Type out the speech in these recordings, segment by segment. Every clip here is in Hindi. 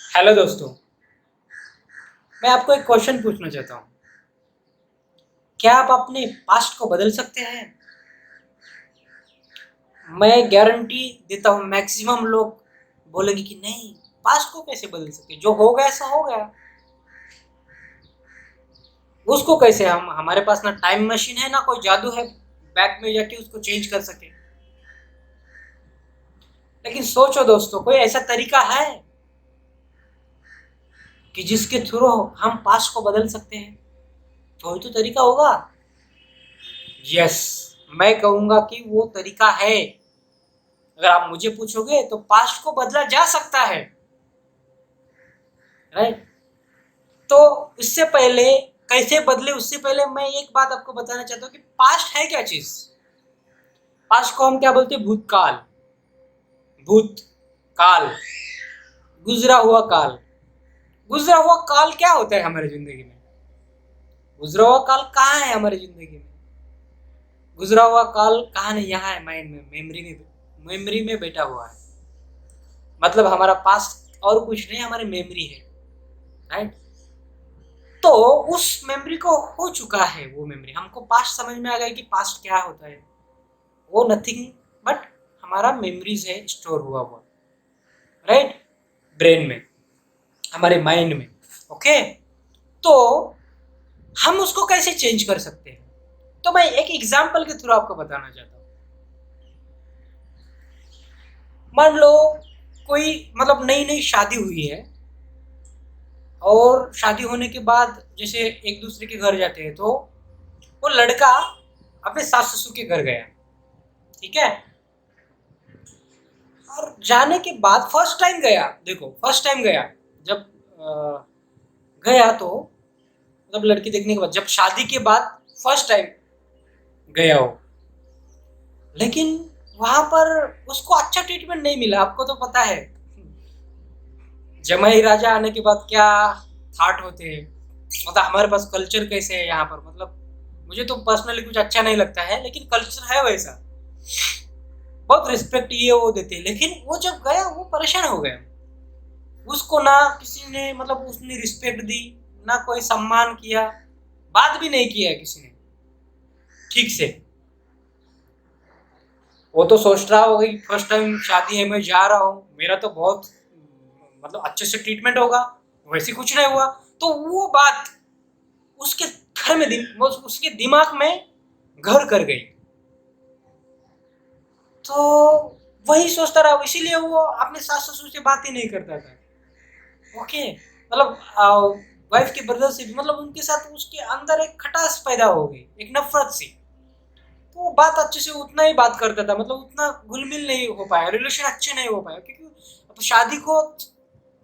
हेलो दोस्तों। मैं आपको एक क्वेश्चन पूछना चाहता हूँ। क्या आप अपने पास्ट को बदल सकते हैं? मैं गारंटी देता हूँ मैक्सिमम लोग बोलेंगे कि नहीं, पास्ट को कैसे बदल सकते, जो हो गया सो हो गया। उसको कैसे, हम हमारे पास ना टाइम मशीन है ना कोई जादू है बैक में जाके उसको चेंज कर सके। लेकिन सोचो दोस्तों, कोई ऐसा तरीका है कि जिसके थ्रू हम पास्ट को बदल सकते हैं? कोई तो तरीका होगा। यस, मैं कहूंगा कि वो तरीका है। अगर आप मुझे पूछोगे तो पास्ट को बदला जा सकता है, राइट। तो इससे पहले कैसे बदले, उससे पहले मैं एक बात आपको बताना चाहता हूँ कि पास्ट है क्या चीज। पास्ट को हम क्या बोलते हैं? भूतकाल। भूतकाल, गुजरा हुआ काल। गुजरा हुआ काल क्या होता है हमारी जिंदगी में? गुजरा हुआ काल कहाँ है हमारी जिंदगी में? गुजरा हुआ काल कहाँ नहीं, यहाँ है माइंड में, मेमोरी में बैठा हुआ है। मतलब हमारा पास्ट और कुछ नहीं, हमारी मेमोरी है, राइट। तो उस मेमोरी को हो चुका है, वो मेमोरी हमको पास्ट समझ में आ गया कि पास्ट क्या होता है। वो नथिंग बट हमारा मेमोरीज है, स्टोर हुआ हुआ, राइट, ब्रेन में, हमारे माइंड में। ओके, तो हम उसको कैसे चेंज कर सकते हैं? तो मैं एक एग्जांपल के थ्रू आपको बताना चाहता हूँ। मान लो कोई, मतलब नई नई शादी हुई है, और शादी होने के बाद जैसे एक दूसरे के घर जाते हैं, तो वो लड़का अपने सास ससुर के घर गया, ठीक है। और जाने के बाद फर्स्ट टाइम गया, देखो फर्स्ट टाइम गया, जब गया तो मतलब लड़की देखने के बाद, जब शादी के बाद फर्स्ट टाइम गया हो, लेकिन वहां पर उसको अच्छा ट्रीटमेंट नहीं मिला। आपको तो पता है जमाई राजा आने के बाद क्या थाट होते हैं, मतलब हमारे पास कल्चर कैसे है यहाँ पर। मतलब मुझे तो पर्सनली कुछ अच्छा नहीं लगता है, लेकिन कल्चर है वैसा। बहुत रिस्पेक्ट ये वो देते हैं, लेकिन वो जब गया वो परेशान हो गया। उसको ना किसी ने, मतलब उसने रिस्पेक्ट दी, ना कोई सम्मान किया, बात भी नहीं किया किसी ने ठीक से। वो तो सोच रहा होगा कि फर्स्ट टाइम शादी है, मैं जा रहा हूँ, मेरा तो बहुत मतलब अच्छे से ट्रीटमेंट होगा। वैसे कुछ नहीं हुआ। तो वो बात उसके घर में उसके दिमाग में घर कर गई। तो वही सोचता रहा, इसीलिए वो अपने सास ससुर से बात ही नहीं करता था। ओके, मतलब वाइफ के ब्रदर से भी, मतलब उनके साथ उसके अंदर एक खटास पैदा हो गई, एक नफरत सी। तो वो बात अच्छे से उतना ही बात करता था, मतलब उतना घुल मिल नहीं हो पाया, रिलेशन अच्छे नहीं हो पाया, क्योंकि अब शादी को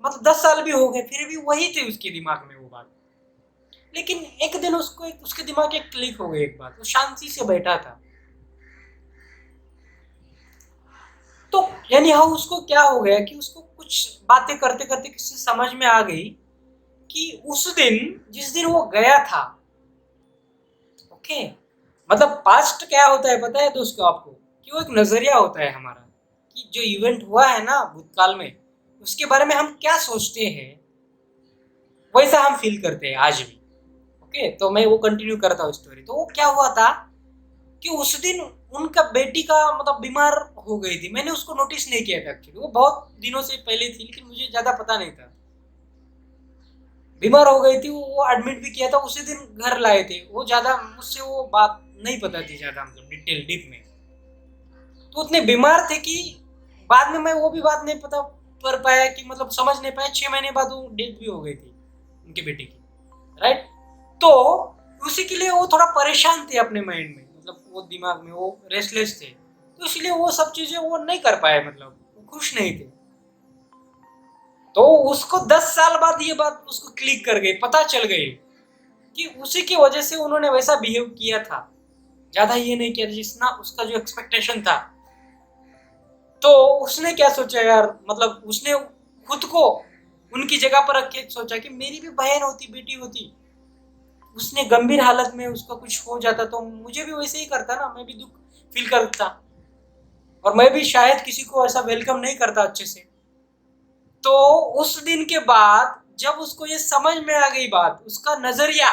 मतलब 10 साल भी हो गए, फिर भी वही थे उसके दिमाग में वो बात। लेकिन एक दिन उसको उसके दिमाग में क्लिक हो गई एक बात, वो शांति से बैठा था। तो यानी हाँ, उसको क्या हो गया कि उसको कुछ बातें करते करते किसी समझ में आ गई कि उस दिन, जिस दिन वो गया था, ओके, मतलब पास्ट क्या होता है पता है दोस्तों आपको? कि वो एक नजरिया होता है हमारा, कि जो इवेंट हुआ है ना भूतकाल में, उसके बारे में हम क्या सोचते हैं, वैसा हम फील करते हैं आज भी। ओके, तो मैं वो कंटिन्यू करता हूँ स्टोरी। तो वो क्या हुआ था कि उस दिन उनका बेटी का मतलब बीमार हो गई थी। मैंने उसको नोटिस नहीं किया था एक्चुअली, वो बहुत दिनों से पहले थी, लेकिन मुझे ज्यादा पता नहीं था। बीमार हो गई थी, वो एडमिट भी किया था, उसी दिन घर लाए थे। वो ज्यादा मुझसे वो बात नहीं पता थी ज्यादा, मतलब डिटेल डीप में। तो उतने बीमार थे कि बाद में मैं वो भी बात नहीं पता कर पाया, कि मतलब समझ नहीं पाया, 6 महीने बाद वो डेथ भी हो गई थी उनके बेटे की, राइट। तो उसी के लिए वो थोड़ा परेशान थे अपने माइंड में, मतलब वो दिमाग में वो रेस्टलेस थे। तो इसलिए वो सब चीजें वो नहीं कर पाए, मतलब वो खुश नहीं थे। तो उसको 10 साल बाद ये बात उसको क्लिक कर गई, पता चल गई कि उसी की वजह से उन्होंने वैसा बिहेव किया था। ज्यादा ये नहीं किया था जितना उसका जो एक्सपेक्टेशन था। तो उसने क्या सोचा यार, मतलब उसने खुद को उनकी जगह पर रख के सोचा कि मेरी भी बहन होती, बेटी होती, उसने गंभीर हालत में उसका कुछ हो जाता तो मुझे भी वैसे ही करता ना, मैं भी दुख फील करता, और मैं भी शायद किसी को ऐसा वेलकम नहीं करता अच्छे से। तो उस दिन के बाद जब उसको ये समझ में आ गई बात, उसका नजरिया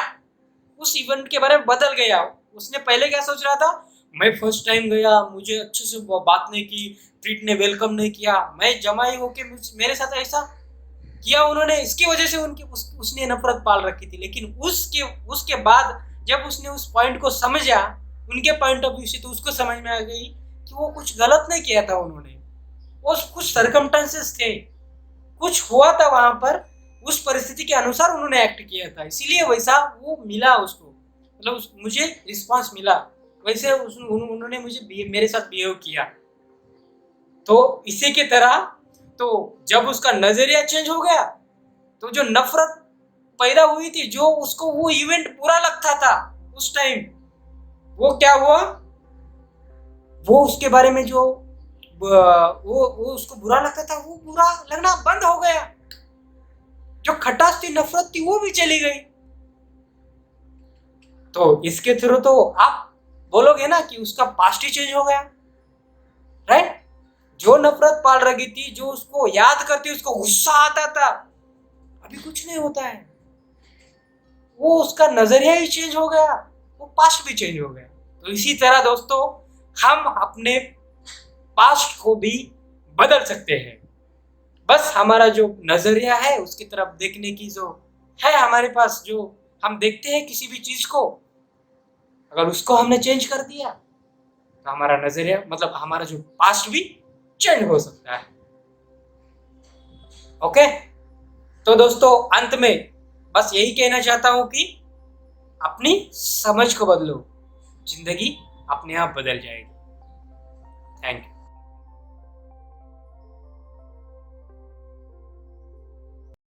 उस इवेंट के बारे में बदल गया। उसने पहले क्या सोच रहा था, मैं फर्स्ट टाइम गया, मुझे अच्छे से बात नहीं की, ट्रीट ने वेलकम नहीं किया, मैं जमाई होके मेरे साथ ऐसा किया उन्होंने, इसकी वजह से उसने नफरत पाल रखी थी। लेकिन उसके बाद जब उसने उस पॉइंट को समझा, उनके पॉइंट ऑफ व्यू से, तो उसको समझ में आ गई कि वो कुछ गलत नहीं किया था उन्होंने, वो कुछ सर्कमस्टेंसेस थे, कुछ हुआ था वहां पर, उस परिस्थिति के अनुसार उन्होंने एक्ट किया था, इसीलिए वैसा वो मिला उसको, मतलब मुझे रिस्पांस मिला, वैसे उन्होंने मुझे मेरे साथ बिहेव किया। तो इसी की तरह, तो जब उसका नजरिया चेंज हो गया, तो जो नफरत पैदा हुई थी, जो उसको वो इवेंट बुरा लगता था उस टाइम, वो क्या हुआ, वो उसके बारे में जो वो उसको बुरा लगता था, वो बुरा लगना बंद हो गया। जो खटास थी, नफरत थी, वो भी चली गई। तो इसके थ्रू तो आप बोलोगे ना कि उसका पास्ट ही चेंज हो गया, राइट। जो नफरत पाल रही थी, जो उसको याद करती, उसको गुस्सा आता था, अभी कुछ नहीं होता है, वो उसका नजरिया ही चेंज हो गया, वो पास्ट भी चेंज हो गया। तो इसी तरह दोस्तों, हम अपने पास्ट को भी बदल सकते हैं, बस हमारा जो नजरिया है उसकी तरफ देखने की जो है हमारे पास, जो हम देखते हैं किसी भी चीज को, अगर उसको हमने चेंज कर दिया तो हमारा नजरिया, मतलब हमारा जो पास्ट भी चेंज हो सकता है। ओके, तो दोस्तों अंत में बस यही कहना चाहता हूं कि अपनी समझ को बदलो, जिंदगी अपने आप बदल जाएगी। Thank you.